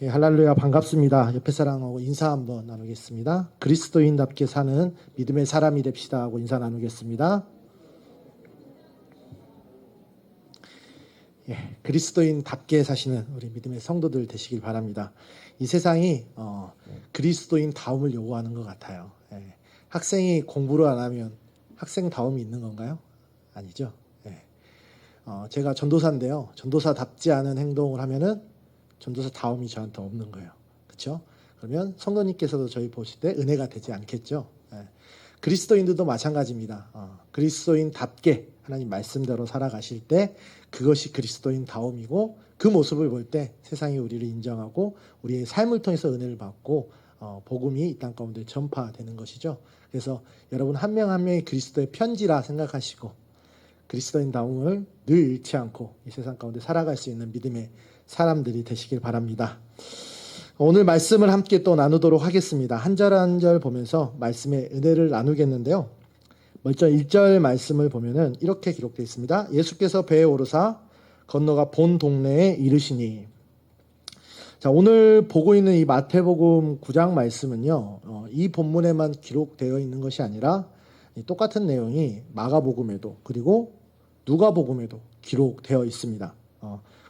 예, 할렐루야 반갑습니다. 옆에 사람하고 인사 한번 나누겠습니다. 그리스도인답게 사는 믿음의 사람이 됩시다 하고 인사 나누겠습니다. 예, 그리스도인답게 사시는 우리 믿음의 성도들 되시길 바랍니다. 이 세상이 그리스도인다움을 요구하는 것 같아요. 예, 학생이 공부를 안 하면 학생다움이 있는 건가요? 아니죠. 예, 제가 전도사인데요. 전도사답지 않은 행동을 하면은 전도사다움이 저한테 없는 거예요. 그렇죠? 그러면 성도님께서도 저희 보실 때 은혜가 되지 않겠죠? 예. 그리스도인들도 마찬가지입니다. 그리스도인답게 하나님 말씀대로 살아가실 때 그것이 그리스도인다움이고 그 모습을 볼 때 세상이 우리를 인정하고 우리의 삶을 통해서 은혜를 받고 복음이 이 땅 가운데 전파되는 것이죠. 그래서 여러분 한 명 한 명이 그리스도의 편지라 생각하시고 그리스도인다움을 늘 잃지 않고 이 세상 가운데 살아갈 수 있는 믿음의 사람들이 되시길 바랍니다. 오늘 말씀을 함께 또 나누도록 하겠습니다. 한 절 한 절 보면서 말씀의 은혜를 나누겠는데요. 먼저 1절 말씀을 보면은 이렇게 기록되어 있습니다. 예수께서 배에 오르사 건너가 본 동네에 이르시니. 자, 오늘 보고 있는 이 마태복음 9장 말씀은요, 이 본문에만 기록되어 있는 것이 아니라 똑같은 내용이 마가복음에도 그리고 누가복음에도 기록되어 있습니다.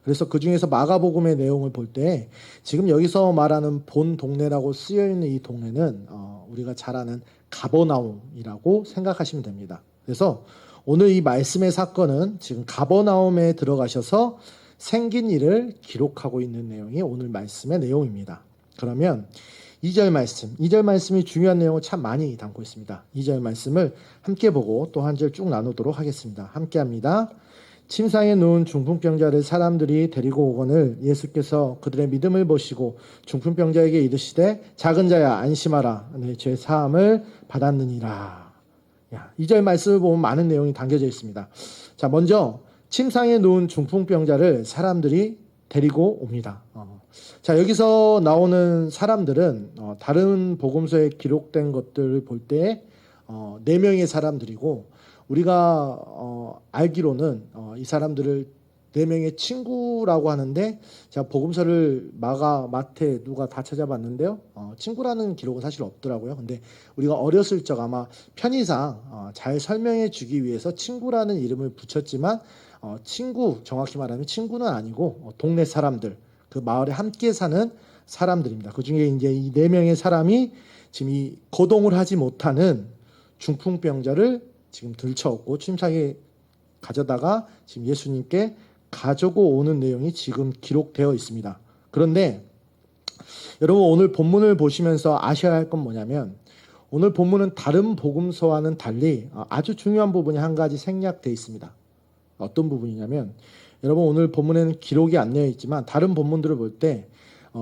그래서 그 중에서 마가복음의 내용을 볼 때 지금 여기서 말하는 본 동네라고 쓰여 있는 이 동네는 우리가 잘 아는 가버나움이라고 생각하시면 됩니다. 그래서 오늘 이 말씀의 사건은 지금 가버나움에 들어가셔서 생긴 일을 기록하고 있는 내용이 오늘 말씀의 내용입니다. 그러면 2절 말씀이 중요한 내용을 참 많이 담고 있습니다. 2절 말씀을 함께 보고 또 한 절 쭉 나누도록 하겠습니다. 함께 합니다. 침상에 누운 중풍병자를 사람들이 데리고 오거늘 예수께서 그들의 믿음을 보시고 중풍병자에게 이르시되 작은 자야 안심하라 내 죄 사함을 받았느니라. 2절 말씀을 보면 많은 내용이 담겨져 있습니다. 자, 먼저 침상에 누운 중풍병자를 사람들이 데리고 옵니다. 자, 여기서 나오는 사람들은 다른 복음서에 기록된 것들을 볼 때 4명의 사람들이고 우리가 알기로는 이 사람들을 4명의 친구라고 하는데 제가 복음서를 마가, 마태, 누가 다 찾아봤는데요. 친구라는 기록은 사실 없더라고요. 근데 우리가 어렸을 적 아마 편의상 잘 설명해 주기 위해서 친구라는 이름을 붙였지만 친구, 정확히 말하면 친구는 아니고 동네 사람들, 그 마을에 함께 사는 사람들입니다. 그 중에 이제 이 4명의 사람이 지금 이 거동을 하지 못하는 중풍병자를 지금 들쳐오고 침상에 가져다가 지금 예수님께 가지고 오는 내용이 지금 기록되어 있습니다. 그런데 여러분 오늘 본문을 보시면서 아셔야 할 건 뭐냐면 오늘 본문은 다른 복음서와는 달리 아주 중요한 부분이 한 가지 생략되어 있습니다. 어떤 부분이냐면 여러분 오늘 본문에는 기록이 안 되어 있지만 다른 본문들을 볼 때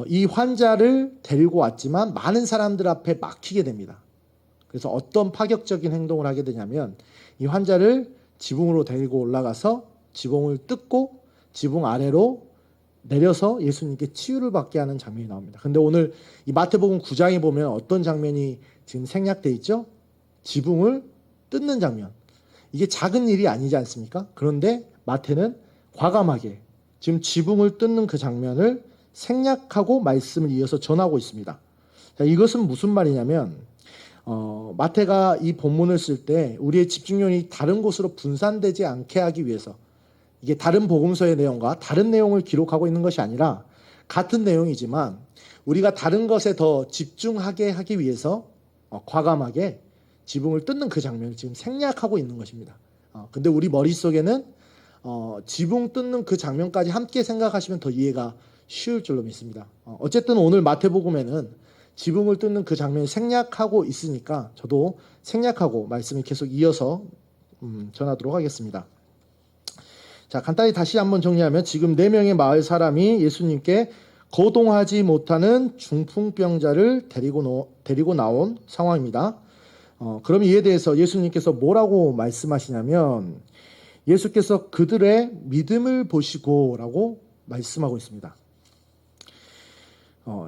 이 환자를 데리고 왔지만 많은 사람들 앞에 막히게 됩니다. 그래서 어떤 파격적인 행동을 하게 되냐면 이 환자를 지붕으로 데리고 올라가서 지붕을 뜯고 지붕 아래로 내려서 예수님께 치유를 받게 하는 장면이 나옵니다. 근데 오늘 이 마태복음 9장에 보면 어떤 장면이 지금 생략되어 있죠? 지붕을 뜯는 장면. 이게 작은 일이 아니지 않습니까? 그런데 마태는 과감하게 지금 지붕을 뜯는 그 장면을 생략하고 말씀을 이어서 전하고 있습니다. 자, 이것은 무슨 말이냐면 마태가 이 본문을 쓸 때 우리의 집중력이 다른 곳으로 분산되지 않게 하기 위해서 이게 다른 복음서의 내용과 다른 내용을 기록하고 있는 것이 아니라 같은 내용이지만 우리가 다른 것에 더 집중하게 하기 위해서 과감하게 지붕을 뜯는 그 장면을 지금 생략하고 있는 것입니다. 근데 우리 머릿속에는 지붕 뜯는 그 장면까지 함께 생각하시면 더 이해가 쉬울 줄로 믿습니다. 어쨌든 오늘 마태복음에는 지붕을 뜯는 그 장면을 생략하고 있으니까 저도 생략하고 말씀을 계속 이어서 전하도록 하겠습니다. 자, 간단히 다시 한번 정리하면 지금 4명의 마을 사람이 예수님께 거동하지 못하는 중풍병자를 데리고 나온 상황입니다. 그럼 이에 대해서 예수님께서 뭐라고 말씀하시냐면 예수께서 그들의 믿음을 보시고 라고 말씀하고 있습니다.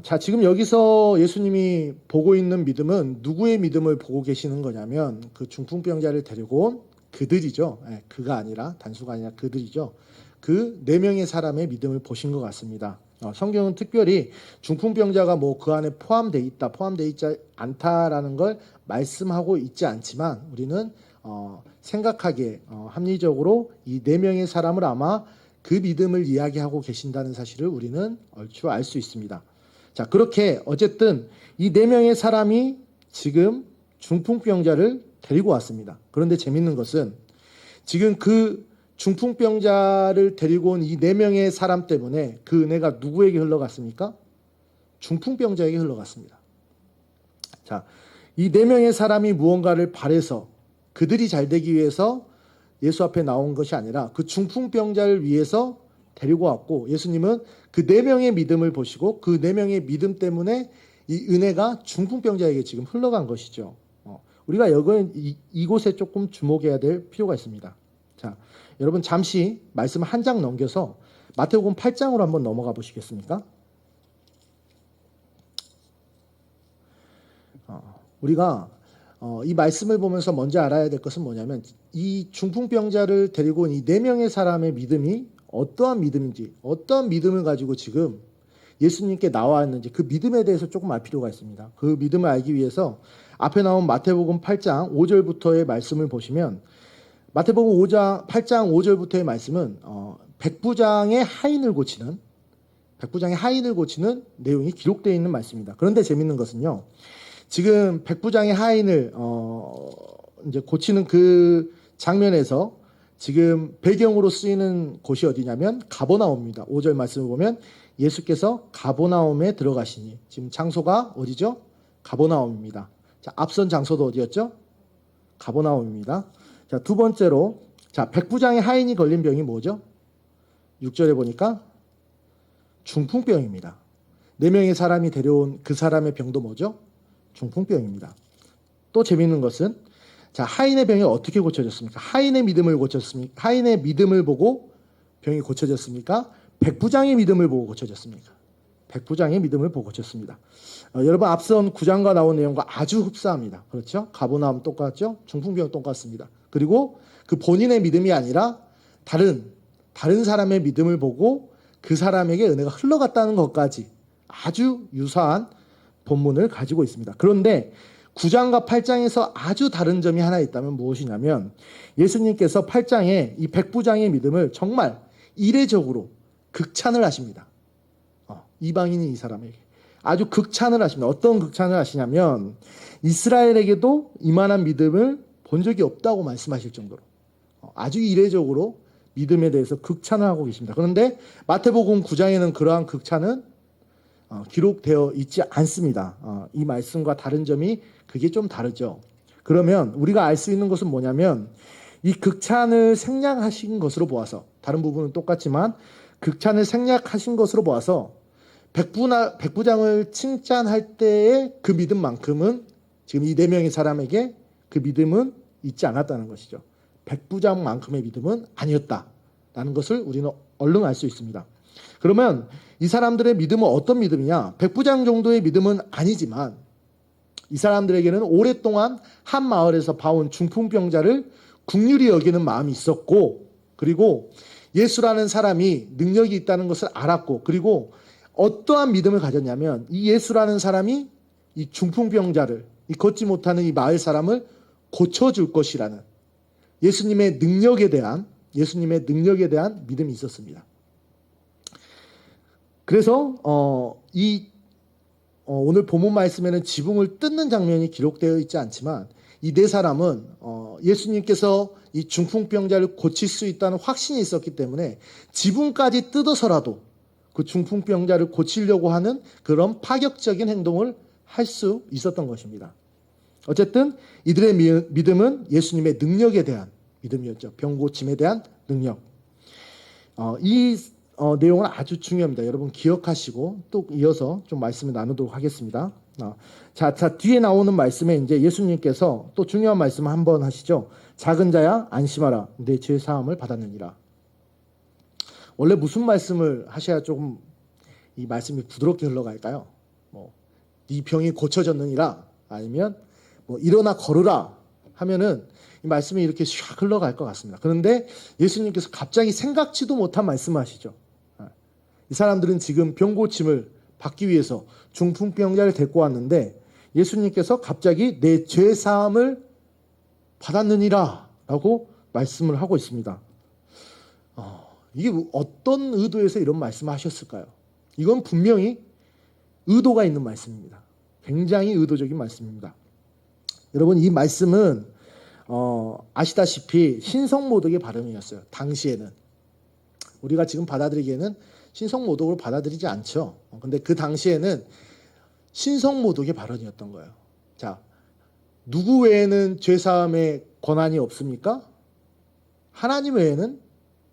자, 지금 여기서 예수님이 보고 있는 믿음은 누구의 믿음을 보고 계시는 거냐면 그 중풍병자를 데리고 온 그들이죠. 그가 아니라 단수가 아니라 그들이죠. 그 네 명의 사람의 믿음을 보신 것 같습니다. 성경은 특별히 중풍병자가 뭐 그 안에 포함되어 있다, 포함되어 있지 않다라는 걸 말씀하고 있지 않지만 우리는 생각하기에 합리적으로 이 네 명의 사람을 아마 그 믿음을 이야기하고 계신다는 사실을 우리는 얼추 알 수 있습니다. 자, 그렇게 어쨌든 이 네 명의 사람이 지금 중풍병자를 데리고 왔습니다. 그런데 재밌는 것은 지금 그 중풍병자를 데리고 온 이 네 명의 사람 때문에 그 은혜가 누구에게 흘러갔습니까? 중풍병자에게 흘러갔습니다. 자, 이 네 명의 사람이 무언가를 바래서 그들이 잘 되기 위해서 예수 앞에 나온 것이 아니라 그 중풍병자를 위해서 데리고 왔고, 예수님은 그 네 명의 믿음을 보시고 그 네 명의 믿음 때문에 이 은혜가 중풍병자에게 지금 흘러간 것이죠. 우리가 이곳에 조금 주목해야 될 필요가 있습니다. 자, 여러분 잠시 말씀 한 장 넘겨서 마태복음 8장으로 한번 넘어가 보시겠습니까? 우리가 이 말씀을 보면서 먼저 알아야 될 것은 뭐냐면 이 중풍병자를 데리고 온 이 네 명의 사람의 믿음이 어떠한 믿음인지, 어떠한 믿음을 가지고 지금 예수님께 나왔는지 그 믿음에 대해서 조금 알 필요가 있습니다. 그 믿음을 알기 위해서 앞에 나온 마태복음 8장 5절부터의 말씀을 보시면, 마태복음 8장 5절부터의 말씀은 백부장의 하인을 고치는 내용이 기록되어 있는 말씀입니다. 그런데 재밌는 것은요, 지금 백부장의 하인을 이제 고치는 그 장면에서 지금 배경으로 쓰이는 곳이 어디냐면 가버나움입니다. 5절 말씀을 보면 예수께서 가버나움에 들어가시니, 지금 장소가 어디죠? 가버나움입니다. 자, 앞선 장소도 어디였죠? 가버나움입니다. 자, 두 번째로, 자, 백부장의 하인이 걸린 병이 뭐죠? 6절에 보니까 중풍병입니다. 네 명의 사람이 데려온 그 사람의 병도 뭐죠? 중풍병입니다. 또 재미있는 것은, 자, 하인의 병이 어떻게 고쳐졌습니까? 하인의 믿음을 보고 병이 고쳐졌습니까? 백부장의 믿음을 보고 고쳐졌습니까? 백부장의 믿음을 보고 고쳤습니다. 여러분 앞선 9장과 나온 내용과 아주 흡사합니다. 그렇죠? 가버나움 똑같죠? 중풍병 똑같습니다. 그리고 그 본인의 믿음이 아니라 다른 사람의 믿음을 보고 그 사람에게 은혜가 흘러갔다는 것까지 아주 유사한 본문을 가지고 있습니다. 그런데 9장과 8장에서 아주 다른 점이 하나 있다면 무엇이냐면, 예수님께서 8장에 이 백부장의 믿음을 정말 이례적으로 극찬을 하십니다. 이방인이 이 사람에게 아주 극찬을 하십니다. 어떤 극찬을 하시냐면, 이스라엘에게도 이만한 믿음을 본 적이 없다고 말씀하실 정도로 아주 이례적으로 믿음에 대해서 극찬을 하고 계십니다. 그런데 마태복음 9장에는 그러한 극찬은 기록되어 있지 않습니다. 이 말씀과 다른 점이 그게 좀 다르죠. 그러면 우리가 알 수 있는 것은 뭐냐면, 이 극찬을 생략하신 것으로 보아서, 다른 부분은 똑같지만 극찬을 생략하신 것으로 보아서 백부장을 칭찬할 때의 그 믿음만큼은 지금 이 네 명의 사람에게 그 믿음은 있지 않았다는 것이죠. 백부장만큼의 믿음은 아니었다라는 것을 우리는 얼른 알 수 있습니다. 그러면 이 사람들의 믿음은 어떤 믿음이냐? 백부장 정도의 믿음은 아니지만 이 사람들에게는 오랫동안 한 마을에서 봐온 중풍병자를 긍휼히 여기는 마음이 있었고, 그리고 예수라는 사람이 능력이 있다는 것을 알았고, 그리고 어떠한 믿음을 가졌냐면 이 예수라는 사람이 이 중풍병자를, 이 걷지 못하는 이 마을 사람을 고쳐줄 것이라는 예수님의 능력에 대한 믿음이 있었습니다. 그래서 오늘 본문 말씀에는 지붕을 뜯는 장면이 기록되어 있지 않지만 이 네 사람은 예수님께서 이 중풍병자를 고칠 수 있다는 확신이 있었기 때문에 지붕까지 뜯어서라도 그 중풍병자를 고치려고 하는 그런 파격적인 행동을 할 수 있었던 것입니다. 어쨌든 이들의 믿음은 예수님의 능력에 대한 믿음이었죠. 병 고침에 대한 능력. 이 내용은 아주 중요합니다. 여러분 기억하시고 또 이어서 좀 말씀을 나누도록 하겠습니다. 자, 뒤에 나오는 말씀에 이제 예수님께서 또 중요한 말씀을 한번 하시죠. 작은 자야 안심하라, 내 죄 사함을 받았느니라. 원래 무슨 말씀을 하셔야 조금 이 말씀이 부드럽게 흘러갈까요? 네 병이 고쳐졌느니라, 아니면 일어나 걸으라, 하면은 이 말씀이 이렇게 샥 흘러갈 것 같습니다. 그런데 예수님께서 갑자기 생각지도 못한 말씀을 하시죠. 이 사람들은 지금 병 고침을 받기 위해서 중풍병자를 데리고 왔는데 예수님께서 갑자기 내 죄 사함을 받았느니라 라고 말씀을 하고 있습니다. 이게 어떤 의도에서 이런 말씀을 하셨을까요? 이건 분명히 의도가 있는 말씀입니다. 굉장히 의도적인 말씀입니다. 여러분, 이 말씀은 아시다시피 신성모독의 발언이었어요. 당시에는. 우리가 지금 받아들이기에는 신성모독으로 받아들이지 않죠. 근데 그 당시에는 신성모독의 발언이었던 거예요. 자, 누구 외에는 죄사함의 권한이 없습니까? 하나님 외에는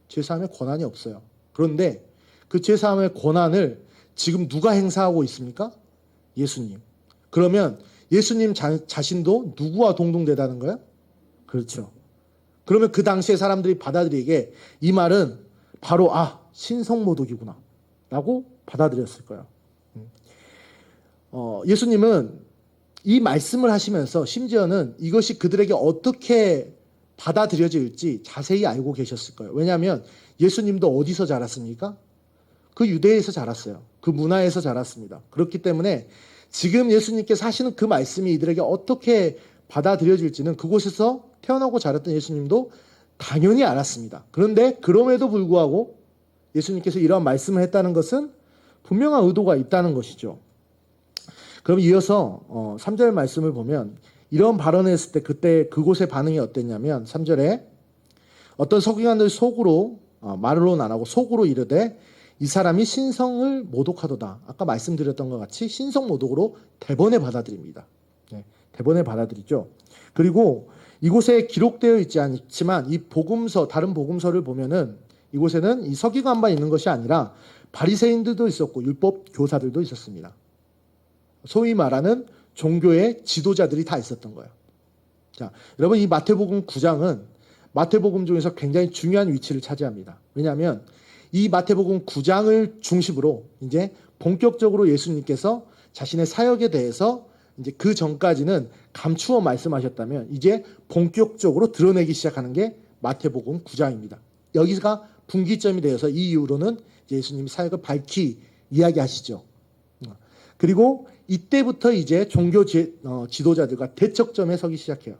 죄사함의 권한이 없어요. 그런데 그 죄사함의 권한을 지금 누가 행사하고 있습니까? 예수님. 그러면 예수님 자신도 누구와 동등되다는 거예요? 그렇죠. 그러면 그 당시에 사람들이 받아들이기에 이 말은 바로 신성모독이구나 라고 받아들였을 거예요. 예수님은 이 말씀을 하시면서 심지어는 이것이 그들에게 어떻게 받아들여질지 자세히 알고 계셨을 거예요. 왜냐하면 예수님도 어디서 자랐습니까? 그 유대에서 자랐어요. 그 문화에서 자랐습니다. 그렇기 때문에 지금 예수님께서 하시는 그 말씀이 이들에게 어떻게 받아들여질지는 그곳에서 태어나고 자랐던 예수님도 당연히 알았습니다. 그런데 그럼에도 불구하고 예수님께서 이러한 말씀을 했다는 것은 분명한 의도가 있다는 것이죠. 그럼 이어서 3절 말씀을 보면 이런 발언을 했을 때 그때 그곳의 반응이 어땠냐면 3절에 어떤 서기관들 속으로 말로는 안 하고 속으로 이르되 이 사람이 신성을 모독하도다. 아까 말씀드렸던 것 같이 신성 모독으로 대번에 받아들입니다. 네, 대번에 받아들이죠. 그리고 이곳에 기록되어 있지 않지만 이 복음서, 다른 복음서를 보면은 이곳에는 이 서기관만 있는 것이 아니라 바리새인들도 있었고 율법 교사들도 있었습니다. 소위 말하는 종교의 지도자들이 다 있었던 거예요. 자, 여러분, 이 마태복음 9장은 마태복음 중에서 굉장히 중요한 위치를 차지합니다. 왜냐하면 이 마태복음 9장을 중심으로 이제 본격적으로 예수님께서 자신의 사역에 대해서 이제 그 전까지는 감추어 말씀하셨다면 이제 본격적으로 드러내기 시작하는 게 마태복음 9장입니다. 여기가 분기점이 되어서 이 이후로는 예수님이 사역을 밝히 이야기하시죠. 그리고 이때부터 이제 종교 지도자들과 대척점에 서기 시작해요.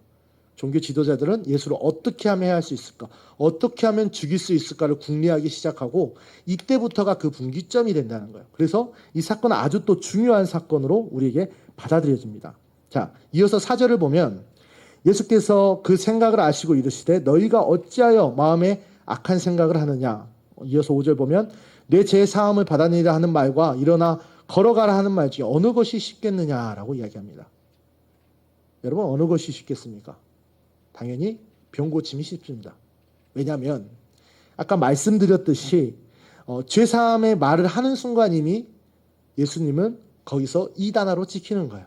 종교 지도자들은 예수를 어떻게 하면 할 수 있을까? 어떻게 하면 죽일 수 있을까를 궁리하기 시작하고 이때부터가 그 분기점이 된다는 거예요. 그래서 이 사건은 아주 또 중요한 사건으로 우리에게 받아들여집니다. 자, 이어서 4절을 보면 예수께서 그 생각을 아시고 이르시되 너희가 어찌하여 마음에 악한 생각을 하느냐. 이어서 5절 보면 내 죄 사함을 받아내리라 하는 말과 일어나 걸어가라 하는 말 중에 어느 것이 쉽겠느냐라고 이야기합니다. 여러분, 어느 것이 쉽겠습니까? 당연히 병 고침이 쉽습니다. 왜냐하면 아까 말씀드렸듯이 죄사함의 말을 하는 순간 이미 예수님은 거기서 이단화로 찍히는 거예요.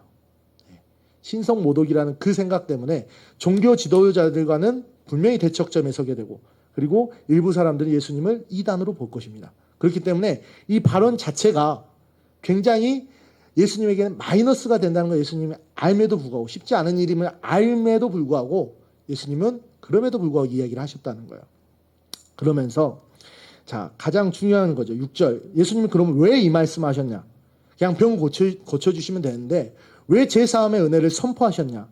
신성모독이라는 그 생각 때문에 종교 지도자들과는 분명히 대척점에 서게 되고 그리고 일부 사람들이 예수님을 이단으로 볼 것입니다. 그렇기 때문에 이 발언 자체가 굉장히 예수님에게는 마이너스가 된다는 걸 예수님이 알매도 불구하고 쉽지 않은 일임을 알매도 불구하고 예수님은 그럼에도 불구하고 이야기를 하셨다는 거예요. 그러면서 자, 가장 중요한 거죠. 6절. 예수님이 그러면 왜 이 말씀 하셨냐? 그냥 병 고쳐주시면 되는데 왜 제사함의 은혜를 선포하셨냐?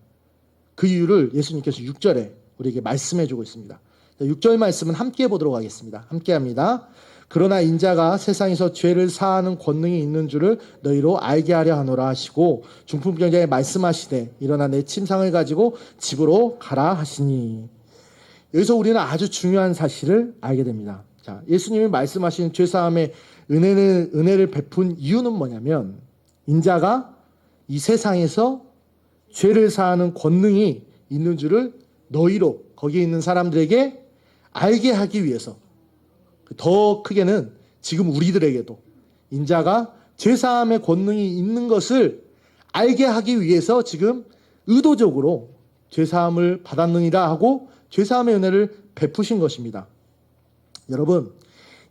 그 이유를 예수님께서 6절에 우리에게 말씀해주고 있습니다. 6절 말씀은 함께 보도록 하겠습니다. 함께 합니다. 그러나 인자가 세상에서 죄를 사하는 권능이 있는 줄을 너희로 알게 하려 하노라 하시고 중풍병자에 말씀하시되 일어나 내 침상을 가지고 집으로 가라 하시니. 여기서 우리는 아주 중요한 사실을 알게 됩니다. 자, 예수님이 말씀하신 죄사함의 은혜를 베푼 이유는 뭐냐면 인자가 이 세상에서 죄를 사하는 권능이 있는 줄을 너희로 거기에 있는 사람들에게 알게 하기 위해서 더 크게는 지금 우리들에게도 인자가 죄사함의 권능이 있는 것을 알게 하기 위해서 지금 의도적으로 죄사함을 받았느니라 하고 죄사함의 은혜를 베푸신 것입니다. 여러분,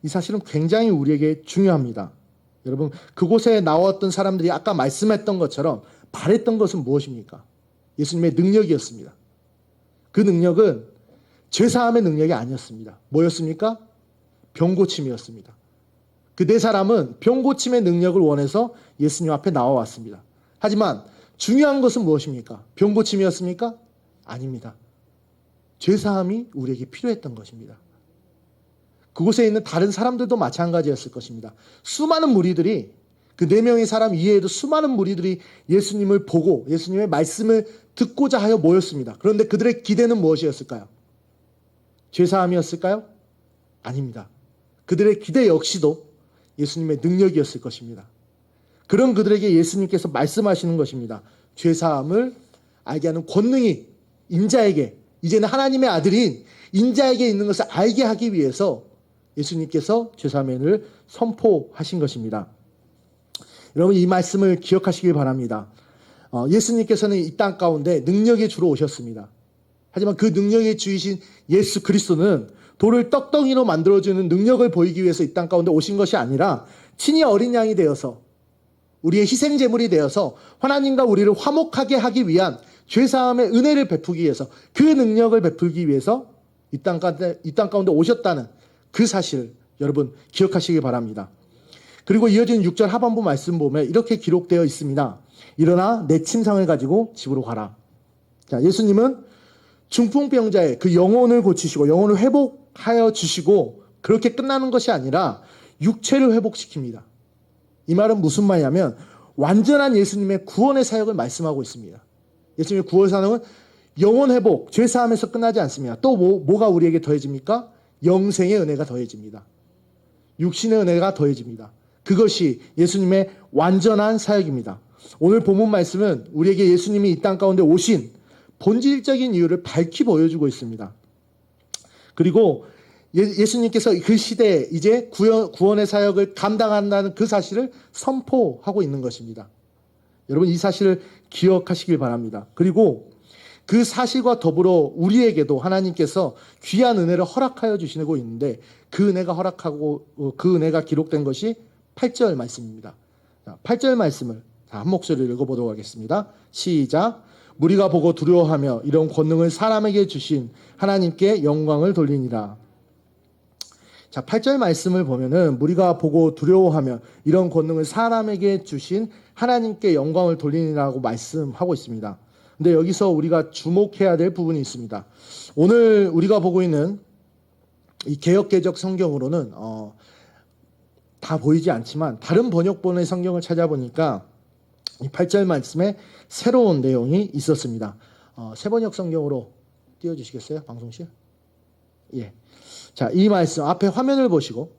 이 사실은 굉장히 우리에게 중요합니다. 여러분, 그곳에 나왔던 사람들이 아까 말씀했던 것처럼 바랬던 것은 무엇입니까? 예수님의 능력이었습니다. 그 능력은 죄사함의 능력이 아니었습니다. 뭐였습니까? 병고침이었습니다. 그 네 사람은 병고침의 능력을 원해서 예수님 앞에 나와왔습니다. 하지만 중요한 것은 무엇입니까? 병고침이었습니까? 아닙니다. 죄사함이 우리에게 필요했던 것입니다. 그곳에 있는 다른 사람들도 마찬가지였을 것입니다. 수많은 무리들이, 그 네 명의 사람 이외에도 수많은 무리들이 예수님을 보고 예수님의 말씀을 듣고자 하여 모였습니다. 그런데 그들의 기대는 무엇이었을까요? 죄사함이었을까요? 아닙니다. 그들의 기대 역시도 예수님의 능력이었을 것입니다. 그런 그들에게 예수님께서 말씀하시는 것입니다. 죄사함을 알게 하는 권능이 인자에게, 이제는 하나님의 아들인 인자에게 있는 것을 알게 하기 위해서 예수님께서 죄사함의 은혜를 선포하신 것입니다. 여러분, 이 말씀을 기억하시길 바랍니다. 예수님께서는 이 땅 가운데 능력의 주로 오셨습니다. 하지만 그 능력의 주이신 예수 그리스도는 돌을 떡덩이로 만들어주는 능력을 보이기 위해서 이 땅 가운데 오신 것이 아니라 친히 어린 양이 되어서 우리의 희생제물이 되어서 하나님과 우리를 화목하게 하기 위한 죄사함의 은혜를 베푸기 위해서, 그 능력을 베풀기 위해서 이 땅 가운데 오셨다는 그 사실을 여러분 기억하시기 바랍니다. 그리고 이어진 6절 하반부 말씀 보면 이렇게 기록되어 있습니다. 일어나 내 침상을 가지고 집으로 가라. 자, 예수님은 중풍병자의 그 영혼을 고치시고 영혼을 회복하여 주시고 그렇게 끝나는 것이 아니라 육체를 회복시킵니다. 이 말은 무슨 말이냐면 완전한 예수님의 구원의 사역을 말씀하고 있습니다. 예수님의 구원 사역은 영혼 회복, 죄사함에서 끝나지 않습니다. 또 뭐가 우리에게 더해집니까? 영생의 은혜가 더해집니다. 육신의 은혜가 더해집니다. 그것이 예수님의 완전한 사역입니다. 오늘 본문 말씀은 우리에게 예수님이 이 땅 가운데 오신 본질적인 이유를 밝히 보여주고 있습니다. 그리고 예수님께서 그 시대에 이제 구원의 사역을 감당한다는 그 사실을 선포하고 있는 것입니다. 여러분, 이 사실을 기억하시길 바랍니다. 그리고 그 사실과 더불어 우리에게도 하나님께서 귀한 은혜를 허락하여 주시고 있는데 그 은혜가 기록된 것이 8절 말씀입니다. 8절 말씀을 한 목소리로 읽어보도록 하겠습니다. 시작. 무리가 보고 두려워하며 이런 권능을 사람에게 주신 하나님께 영광을 돌리니라. 자, 8절 말씀을 보면은 무리가 보고 두려워하며 이런 권능을 사람에게 주신 하나님께 영광을 돌리니라고 말씀하고 있습니다. 근데 여기서 우리가 주목해야 될 부분이 있습니다. 오늘 우리가 보고 있는 이 개역개적 성경으로는 다 보이지 않지만 다른 번역본의 성경을 찾아보니까 이 8절 말씀에 새로운 내용이 있었습니다. 새번역 성경으로 띄워주시겠어요? 방송실? 예. 자, 이 말씀 앞에 화면을 보시고,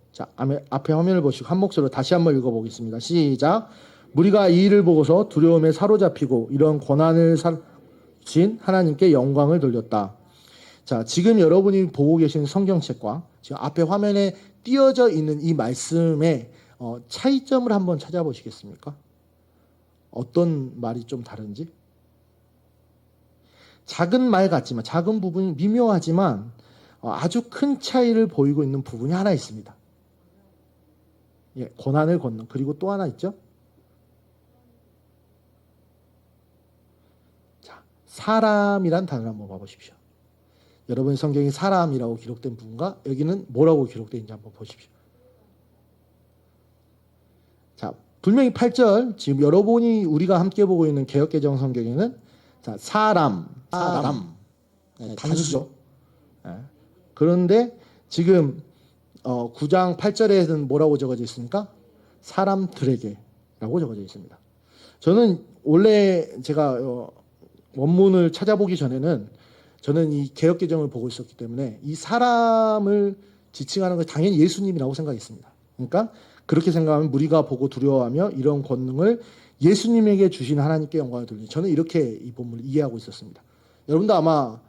앞에 화면을 보시고 한 목소리로 다시 한번 읽어보겠습니다. 시작. 무리가 이 일을 보고서 두려움에 사로잡히고 이런 권한을 주신 하나님께 영광을 돌렸다. 자, 지금 여러분이 보고 계신 성경책과 지금 앞에 화면에 띄어져 있는 이 말씀의 차이점을 한번 찾아보시겠습니까? 어떤 말이 좀 다른지? 작은 말 같지만, 작은 부분이 미묘하지만 아주 큰 차이를 보이고 있는 부분이 하나 있습니다. 예, 고난을 걷는. 그리고 또 하나 있죠? 자, 사람이란 단어를 한번 봐보십시오. 여러분 성경이 사람이라고 기록된 부분과 여기는 뭐라고 기록되어 있는지 한번 보십시오. 자, 분명히 8절, 지금 여러분이 우리가 함께 보고 있는 개역개정 성경에는 자, 사람. 네, 단수죠. 네. 그런데 지금 9장 8절에는 뭐라고 적어져 있습니까? 사람들에게라고 적어져 있습니다. 저는 원래 제가 원문을 찾아보기 전에는 저는 이 개역개정을 보고 있었기 때문에 이 사람을 지칭하는 것이 당연히 예수님이라고 생각했습니다. 그러니까 그렇게 생각하면 무리가 보고 두려워하며 이런 권능을 예수님에게 주신 하나님께 영광을 돌리니, 저는 이렇게 이 본문을 이해하고 있었습니다. 여러분도 아마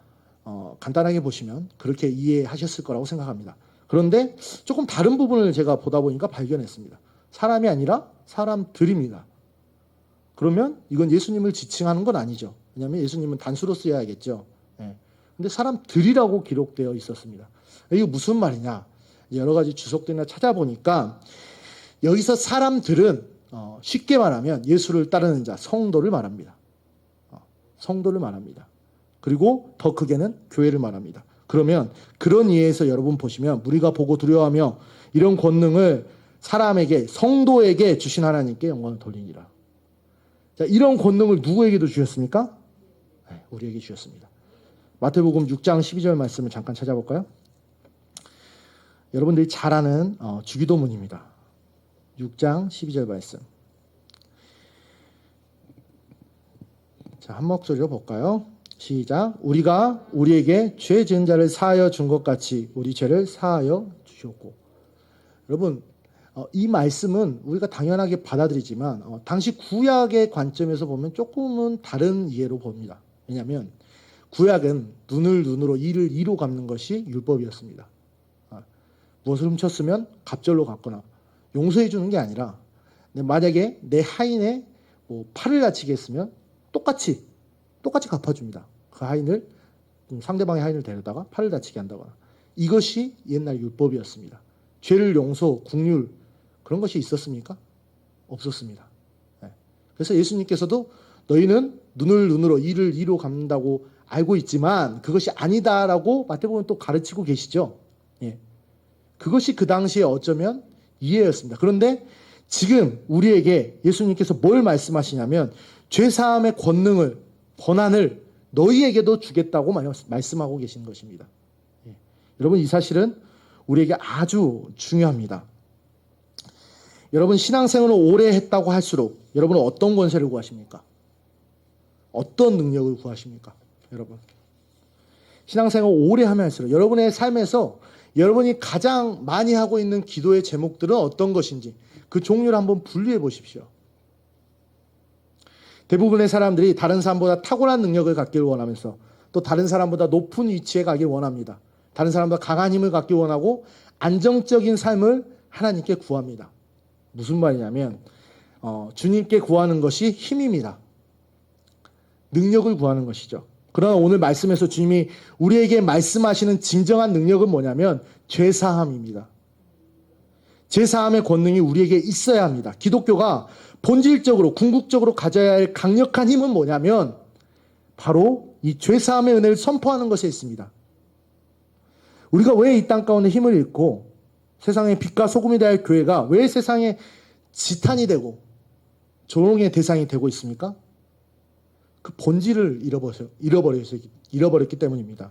간단하게 보시면 그렇게 이해하셨을 거라고 생각합니다. 그런데 조금 다른 부분을 제가 보다 보니까 발견했습니다. 사람이 아니라 사람들입니다. 그러면 이건 예수님을 지칭하는 건 아니죠. 왜냐하면 예수님은 단수로 쓰여야겠죠. 예. 근데 사람들이라고 기록되어 있었습니다. 이게 무슨 말이냐? 여러 가지 주석들이나 찾아보니까 여기서 사람들은 쉽게 말하면 예수를 따르는 자, 성도를 말합니다. 성도를 말합니다. 그리고 더 크게는 교회를 말합니다. 그러면 그런 이해에서 여러분 보시면 우리가 보고 두려워하며 이런 권능을 사람에게 성도에게 주신 하나님께 영광을 돌리니라. 자, 이런 권능을 누구에게도 주셨습니까? 네, 우리에게 주셨습니다. 마태복음 6장 12절 말씀을 잠깐 찾아볼까요? 여러분들이 잘 아는 주기도문입니다. 6장 12절 말씀. 자, 한 목소리로 볼까요? 시작. 우리가 우리에게 죄 지은 자를 사하여 준 것 같이 우리 죄를 사하여 주셨고. 여러분, 이 말씀은 우리가 당연하게 받아들이지만 당시 구약의 관점에서 보면 조금은 다른 이해로 봅니다. 왜냐하면 구약은 눈을 눈으로 이를 이로 갚는 것이 율법이었습니다. 무엇을 훔쳤으면 갑절로 갚거나 용서해 주는 게 아니라 만약에 내 하인의 팔을 다치게 했으면 똑같이 갚아줍니다. 그 하인을 상대방의 하인을 데려다가 팔을 다치게 한다거나. 이것이 옛날 율법이었습니다. 죄를 용서, 긍휼 그런 것이 있었습니까? 없었습니다. 그래서 예수님께서도 너희는 눈을 눈으로 이를 이로 갚는다고 알고 있지만 그것이 아니다라고 마태복음 또 가르치고 계시죠. 그것이 그 당시에 어쩌면 이해였습니다. 그런데 지금 우리에게 예수님께서 뭘 말씀하시냐면 죄사함의 권능을, 권한을 너희에게도 주겠다고 말씀하고 계신 것입니다. 여러분, 이 사실은 우리에게 아주 중요합니다. 여러분, 신앙생활을 오래 했다고 할수록 여러분은 어떤 권세를 구하십니까? 어떤 능력을 구하십니까? 여러분, 신앙생활을 오래 하면 할수록 여러분의 삶에서 여러분이 가장 많이 하고 있는 기도의 제목들은 어떤 것인지 그 종류를 한번 분류해 보십시오. 대부분의 사람들이 다른 사람보다 탁월한 능력을 갖기를 원하면서 또 다른 사람보다 높은 위치에 가길 원합니다. 다른 사람보다 강한 힘을 갖기 원하고 안정적인 삶을 하나님께 구합니다. 무슨 말이냐면 주님께 구하는 것이 힘입니다. 능력을 구하는 것이죠. 그러나 오늘 말씀에서 주님이 우리에게 말씀하시는 진정한 능력은 뭐냐면 죄사함입니다. 죄사함의 권능이 우리에게 있어야 합니다. 기독교가 본질적으로 궁극적으로 가져야 할 강력한 힘은 뭐냐면 바로 이 죄사함의 은혜를 선포하는 것에 있습니다. 우리가 왜 이 땅 가운데 힘을 잃고 세상의 빛과 소금이 되어야 할 교회가 왜 세상의 지탄이 되고 조롱의 대상이 되고 있습니까? 그 본질을 잃어버렸기 때문입니다.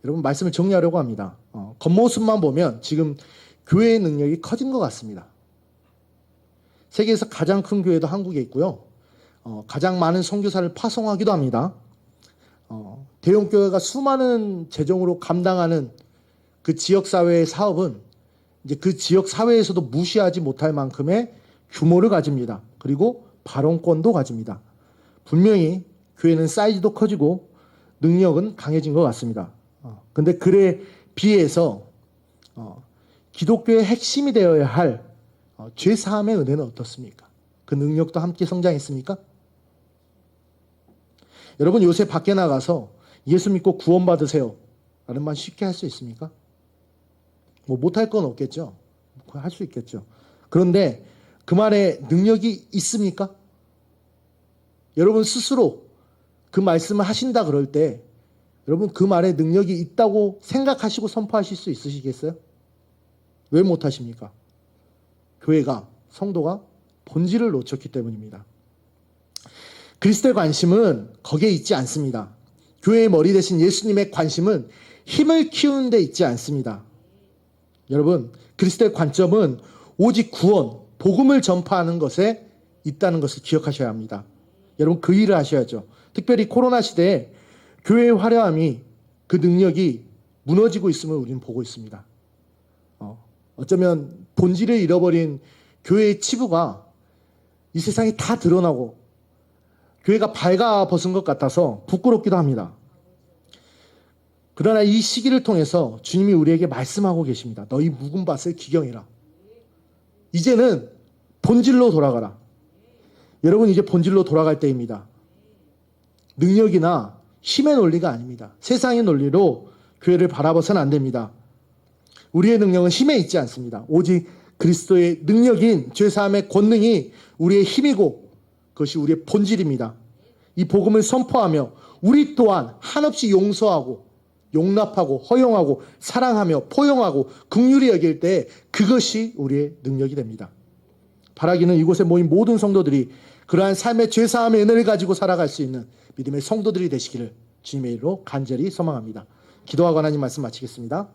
여러분, 말씀을 정리하려고 합니다. 겉모습만 보면 지금 교회의 능력이 커진 것 같습니다. 세계에서 가장 큰 교회도 한국에 있고요. 가장 많은 선교사를 파송하기도 합니다. 대형 교회가 수많은 재정으로 감당하는 그 지역 사회의 사업은 이제 그 지역 사회에서도 무시하지 못할 만큼의 규모를 가집니다. 그리고 발언권도 가집니다. 분명히 교회는 사이즈도 커지고 능력은 강해진 것 같습니다. 근데 그에 비해서 기독교의 핵심이 되어야 할 죄사함의 은혜는 어떻습니까? 그 능력도 함께 성장했습니까? 여러분, 요새 밖에 나가서 예수 믿고 구원받으세요 라는 말 쉽게 할 수 있습니까? 못할 건 없겠죠. 할 수 있겠죠. 그런데 그 말에 능력이 있습니까? 여러분 스스로 그 말씀을 하신다 그럴 때 여러분 그 말에 능력이 있다고 생각하시고 선포하실 수 있으시겠어요? 왜 못하십니까? 교회가, 성도가 본질을 놓쳤기 때문입니다. 그리스도의 관심은 거기에 있지 않습니다. 교회의 머리 대신 예수님의 관심은 힘을 키우는 데 있지 않습니다. 여러분, 그리스도의 관점은 오직 구원, 복음을 전파하는 것에 있다는 것을 기억하셔야 합니다. 여러분, 그 일을 하셔야죠. 특별히 코로나 시대에 교회의 화려함이, 그 능력이 무너지고 있음을 우리는 보고 있습니다. 어쩌면 본질을 잃어버린 교회의 치부가 이 세상에 다 드러나고 교회가 발가벗은 것 같아서 부끄럽기도 합니다. 그러나 이 시기를 통해서 주님이 우리에게 말씀하고 계십니다. 너희 묵은 밭을 기경해라. 이제는 본질로 돌아가라. 여러분, 이제 본질로 돌아갈 때입니다. 능력이나 힘의 논리가 아닙니다. 세상의 논리로 교회를 바라봐서는 안 됩니다. 우리의 능력은 힘에 있지 않습니다. 오직 그리스도의 능력인 죄사함의 권능이 우리의 힘이고 그것이 우리의 본질입니다. 이 복음을 선포하며 우리 또한 한없이 용서하고 용납하고 허용하고 사랑하며 포용하고 긍휼히 여길 때 그것이 우리의 능력이 됩니다. 바라기는 이곳에 모인 모든 성도들이 그러한 삶의 죄사함의 은혜를 가지고 살아갈 수 있는 믿음의 성도들이 되시기를 주님의 이름으로 간절히 소망합니다. 기도하고 하나님 말씀 마치겠습니다.